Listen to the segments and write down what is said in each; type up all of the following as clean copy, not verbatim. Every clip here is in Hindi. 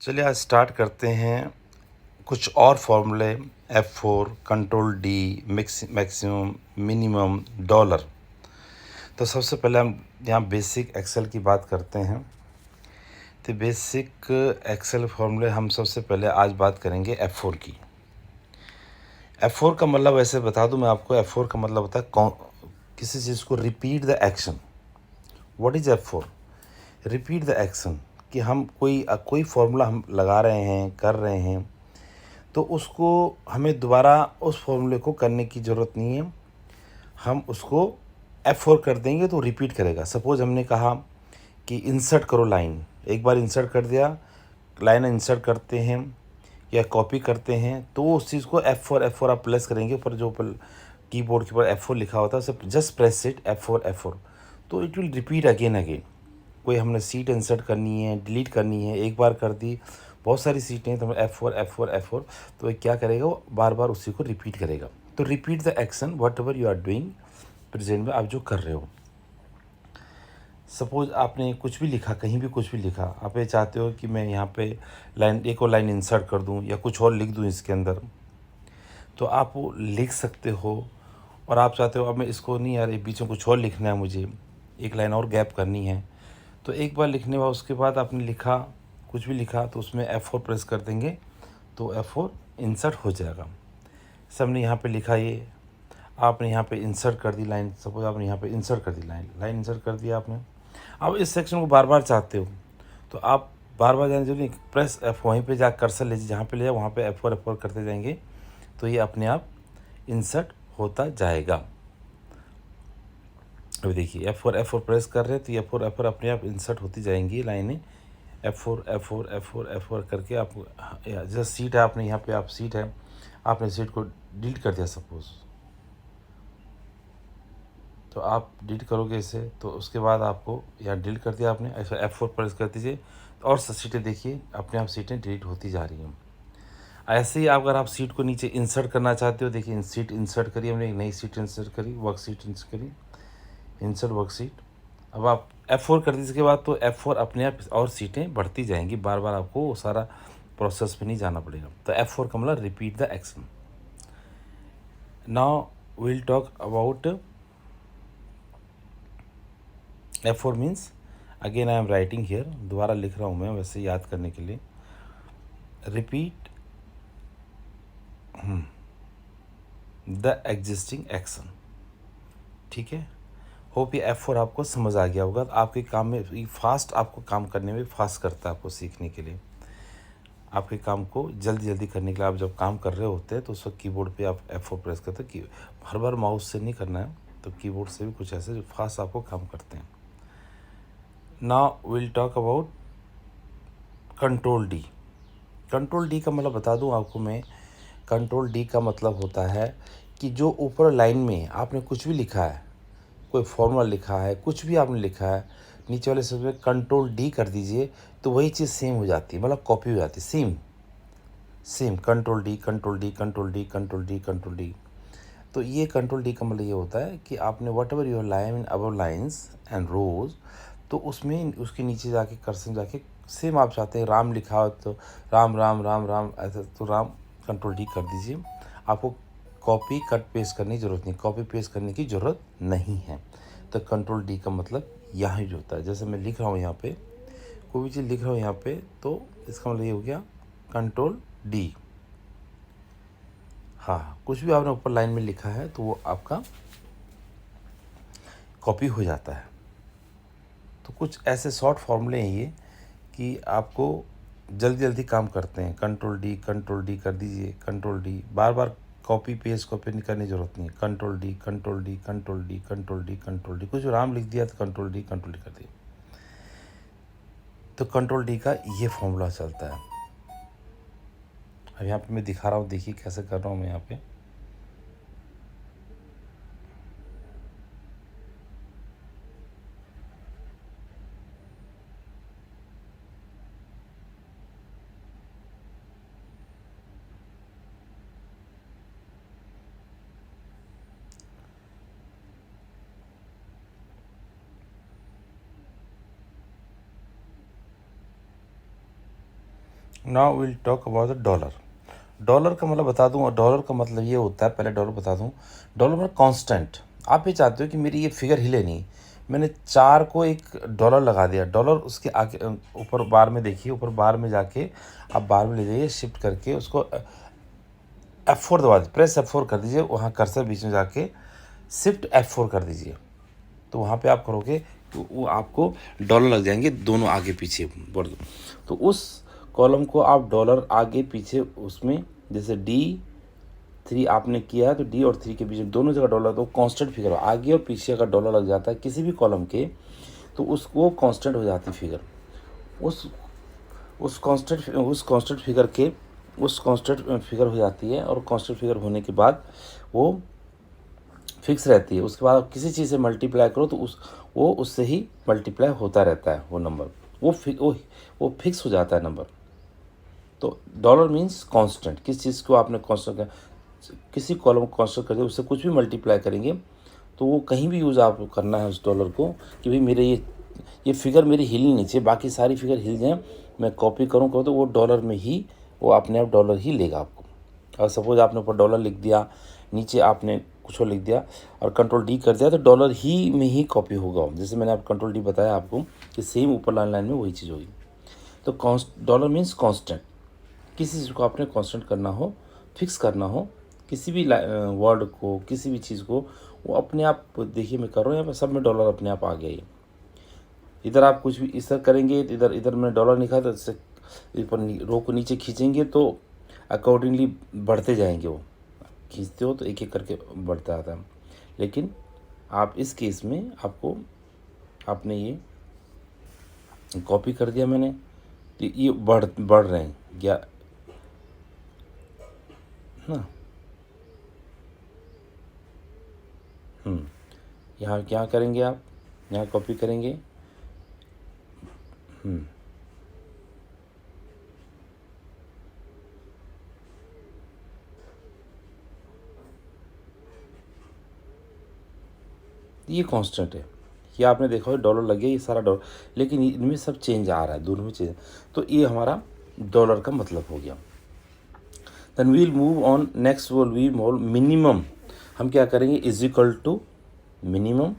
चलिए आज स्टार्ट करते हैं कुछ और फॉर्मूले F4 control D maximum minimum dollar. तो सबसे पहले हम यहाँ बेसिक एक्सेल की बात करते हैं। तो बेसिक एक्सेल फॉर्मूले हम सबसे पहले आज बात करेंगे F4 की। F4 का मतलब वैसे बता दूं मैं आपको, F4 का मतलब होता है किसी चीज़ को repeat the action. What is F4? Repeat the action. कि हम कोई फार्मूला हम लगा रहे हैं, कर रहे हैं, तो उसको हमें दोबारा उस फॉर्मूले को करने की ज़रूरत नहीं है। हम उसको F4 कर देंगे तो रिपीट करेगा। सपोज हमने कहा कि इंसर्ट करो लाइन, एक बार इंसर्ट कर दिया, लाइन इंसर्ट करते हैं या कॉपी करते हैं, तो उस चीज़ को F4 आप प्रेस करेंगे, पर जो कीबोर्ड के ऊपर F4 लिखा होता है उसे जस्ट प्रेस इट F4, तो it will repeat again again. कोई हमने सीट इंसर्ट करनी है, डिलीट करनी है, एक बार कर दी, बहुत सारी सीटें हैं, तो F4, तो ये क्या करेगा, वो बार बार उसी को रिपीट करेगा। तो repeat the action whatever you are doing, present में आप जो कर रहे हो। सपोज आपने कुछ भी लिखा, कहीं भी कुछ भी लिखा, आप ये चाहते हो कि मैं यहाँ पे एक और लाइन इंसर्ट कर दूँ या कुछ और लिख दूँ इसके अंदर, तो आप वो लिख सकते हो। और आप चाहते हो अब मैं इसको नहीं, यार ये बीच में कुछ और लिखना है, मुझे एक लाइन और गैप करनी है, तो एक बार लिखने बाद उसके बाद आपने लिखा, कुछ भी लिखा, तो उसमें F4 प्रेस कर देंगे तो F4 इंसर्ट हो जाएगा। सबने यहाँ पे लिखा, ये आपने यहाँ पे इंसर्ट कर दी लाइन, सपोज आपने यहाँ पे इंसर्ट कर दी लाइन इंसर्ट कर दिया आपने। अब इस सेक्शन को बार बार चाहते हो, तो आप बार बार जाने जरूरी, प्रेस F, वहीं पे जा कर्सर ले, जहाँ पे ले जाए वहाँ पे F4 करते जाएंगे, तो ये अपने आप इंसर्ट होता जाएगा। अभी देखिए F4 प्रेस कर रहे हैं तो ये F4 अपने आप इंसर्ट होती जाएंगी लाइनें। F4 करके आप जैसे सीट है, आपने यहाँ पे आप सीट है, आपने सीट को डिलीट कर दिया सपोज, तो आप डिलीट करोगे इसे, तो उसके बाद आपको यहाँ डिलीट कर दिया आपने, ऐसा F4 प्रेस कर दीजिए, तो और सीटें देखिए अपने आप सीटें डिलीट होती जा रही हैं। ऐसे ही अगर आप सीट को नीचे इंसर्ट करना चाहते हो, देखिए सीट इंसर्ट करी हमने, एक नई सीट इंसर्ट करी, वर्क सीट इंसर्ट करी, इंसर्ट वर्कशीट। अब आप F4 कर दीजिए, इसके बाद तो F4 अपने आप और सीटें बढ़ती जाएंगी, बार बार आपको वो सारा प्रोसेस पे नहीं जाना पड़ेगा। तो F4 का मतलब repeat the action. Now will talk about F4 means, again I am writing here, दोबारा लिख रहा हूँ मैं वैसे याद करने के लिए, रिपीट द एग्जिस्टिंग एक्शन। ठीक है, होप ये F4 आपको समझ आ गया होगा। तो आपके काम में फास्ट, आपको काम करने में फास्ट करता है, आपको सीखने के लिए, आपके काम को जल्दी जल्दी करने के लिए। आप जब काम कर रहे होते हैं तो उस वक्त कीबोर्ड पे आप F4 प्रेस करते हैं, कि हर बार माउस से नहीं करना है, तो कीबोर्ड से भी कुछ ऐसे जो फास्ट आपको काम करते हैं। Now will talk about control D. Control D का मतलब बता दूं आपको मैं, कंट्रोल डी का मतलब होता है कि जो ऊपर लाइन में आपने कुछ भी लिखा है, कोई फॉर्मूला लिखा है, कुछ भी आपने लिखा है, नीचे वाले सब में कंट्रोल डी कर दीजिए, तो वही चीज़ सेम हो जाती है, मतलब कॉपी हो जाती है, same control D control D control D control D control D. तो ये कंट्रोल डी का मतलब ये होता है कि आपने whatever your line in above lines and rows, तो उसमें उसके नीचे जाके कर्सर जाके सेम आप चाहते हैं राम लिखा हो तो राम राम राम राम ऐसे, तो राम कंट्रोल डी कर दीजिए। आपको कॉपी कट पेस्ट करने की ज़रूरत नहीं, कॉपी पेस्ट करने की ज़रूरत नहीं है। तो कंट्रोल डी का मतलब यहाँ ही होता है। जैसे मैं लिख रहा हूँ यहाँ पे, कोई भी चीज़ लिख रहा हूँ यहाँ पे, तो इसका मतलब ये हो गया कंट्रोल डी। हाँ, कुछ भी आपने ऊपर लाइन में लिखा है तो वो आपका कॉपी हो जाता है। तो कुछ ऐसे शॉर्ट फॉर्मूले हैं ये, कि आपको जल्दी जल्दी काम करते हैं। कंट्रोल डी कर दीजिए, कंट्रोल डी, बार बार कॉपी नहीं करने की ज़रूरत नहीं है। Control D control D control D control D control D, कुछ राम लिख दिया तो कंट्रोल डी कर दिया। तो कंट्रोल डी का ये फॉर्मूला चलता है। अब यहाँ पे मैं दिखा रहा हूँ, देखिए कैसे कर रहा हूँ मैं यहाँ पे। Now will talk about the dollar. Dollar का मतलब बता दूं, और डॉलर का मतलब ये होता है, पहले डॉलर बता दूं। डॉलर मतलब कांस्टेंट। आप ये चाहते हो कि मेरी ये फिगर हिले नहीं, मैंने 4 को एक डॉलर लगा दिया। डॉलर उसके आगे ऊपर बार में देखिए, ऊपर बार में जाके आप बार में ले जाइए, शिफ्ट करके उसको F4 दबा दीजिए, प्रेस F4 कर दीजिए, वहाँ कर्सर बीच में जाके शिफ्ट F4 कर दीजिए। तो वहाँ पे आप करोगे तो वो आपको डॉलर लग जाएंगे दोनों आगे पीछे बढ़। तो उस कॉलम को आप डॉलर आगे पीछे उसमें, जैसे D3 आपने किया है तो D और 3 के बीच में दोनों जगह डॉलर, तो कांस्टेंट फिगर हो। आगे और पीछे अगर डॉलर लग जाता है किसी भी कॉलम के, तो उसको कांस्टेंट हो जाती फिगर। उस कांस्टेंट फिगर हो जाती है, और कांस्टेंट फिगर होने के बाद वो फिक्स रहती है। उसके बाद आप किसी चीज़ से मल्टीप्लाई करो तो वो उससे ही मल्टीप्लाई होता रहता है वो नंबर, वो फिक्स हो जाता है नंबर। तो डॉलर मीन्स कांस्टेंट। किस चीज़ को आपने कांस्टेंट कर, किसी कॉलम को कांस्टेंट कर दिया, उससे कुछ भी मल्टीप्लाई करेंगे तो वो कहीं भी यूज़ आपको करना है उस डॉलर को, कि भाई मेरे ये फिगर मेरी हिलनी नहीं चाहिए, बाकी सारी फिगर हिल जाएँ, मैं कॉपी करूँ तो वो डॉलर में ही, वो अपने आप डॉलर ही लेगा आपको। और सपोज आपने ऊपर डॉलर लिख दिया, नीचे आपने कुछ और लिख दिया और कंट्रोल D कर दिया, तो डॉलर ही में ही कॉपी होगा। जैसे मैंने आप कंट्रोल D बताया आपको कि सेम ऊपर लाइन में वही चीज़ होगी। तो डॉलर मीन्स कांस्टेंट। किसी चीज़ को आपने कांस्टेंट करना हो, फिक्स करना हो, किसी भी वर्ड को, किसी भी चीज़ को, वो अपने आप, देखिए मैं कर रहा हूँ यहाँ पर सब में डॉलर अपने आप आ गया। ये इधर आप कुछ भी इस तरह करेंगे, इधर इधर में डॉलर लिखा तो इससे ऊपर रो को नीचे खींचेंगे तो अकॉर्डिंगली बढ़ते जाएंगे। वो खींचते हो तो एक एक करके बढ़ता आता है। लेकिन आप इस केस में आपको, आपने ये कॉपी कर दिया मैंने, तो ये बढ़ रहे हैं क्या ना। यहाँ क्या करेंगे आप, यहाँ कॉपी करेंगे। ये कांस्टेंट है, ये आपने देखा हो डॉलर लग गया, ये सारा डॉलर, लेकिन इनमें सब चेंज आ रहा है, दोनों में चेंज। तो ये हमारा डॉलर का मतलब हो गया। Then we'll move on, next we mole minimum. हम क्या करेंगे, इज इक्वल टू मिनिमम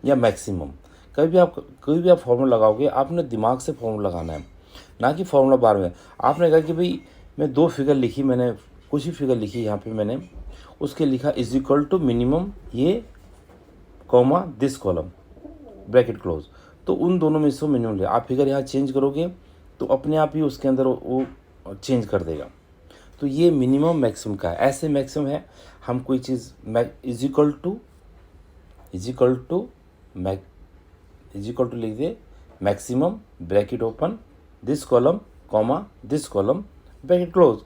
या मैक्सिमम। कोई भी आप फॉर्मूला लगाओगे, आपने दिमाग से फॉर्मूला लगाना है, ना कि फॉर्मूला बार में। आपने कहा कि भाई मैं 2 फिगर लिखी, मैंने कुछ ही फिगर लिखी यहाँ पे, मैंने उसके लिखा इज इक्वल टू मिनिमम ये comma this column bracket close, तो उन दोनों में से मिनिमम ले। आप फिगर यहाँ चेंज करोगे तो अपने आप ही उसके अंदर वो चेंज कर देगा। तो ये मिनिमम मैक्सिमम का है। ऐसे मैक्सिमम है, हम कोई चीज़ इज इक्वल टू लिख दे, maximum bracket open this column comma this column bracket close.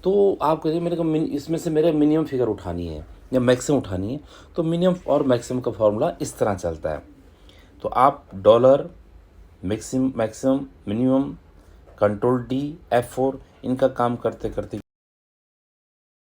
तो आप कहिए मेरे को इसमें से मेरे मिनिमम फिगर उठानी है या मैक्सिमम उठानी है, तो मिनिमम और मैक्सिमम का फॉर्मूला इस तरह चलता है। तो आप dollar, maximum, minimum, control D, F4 इनका काम करते करते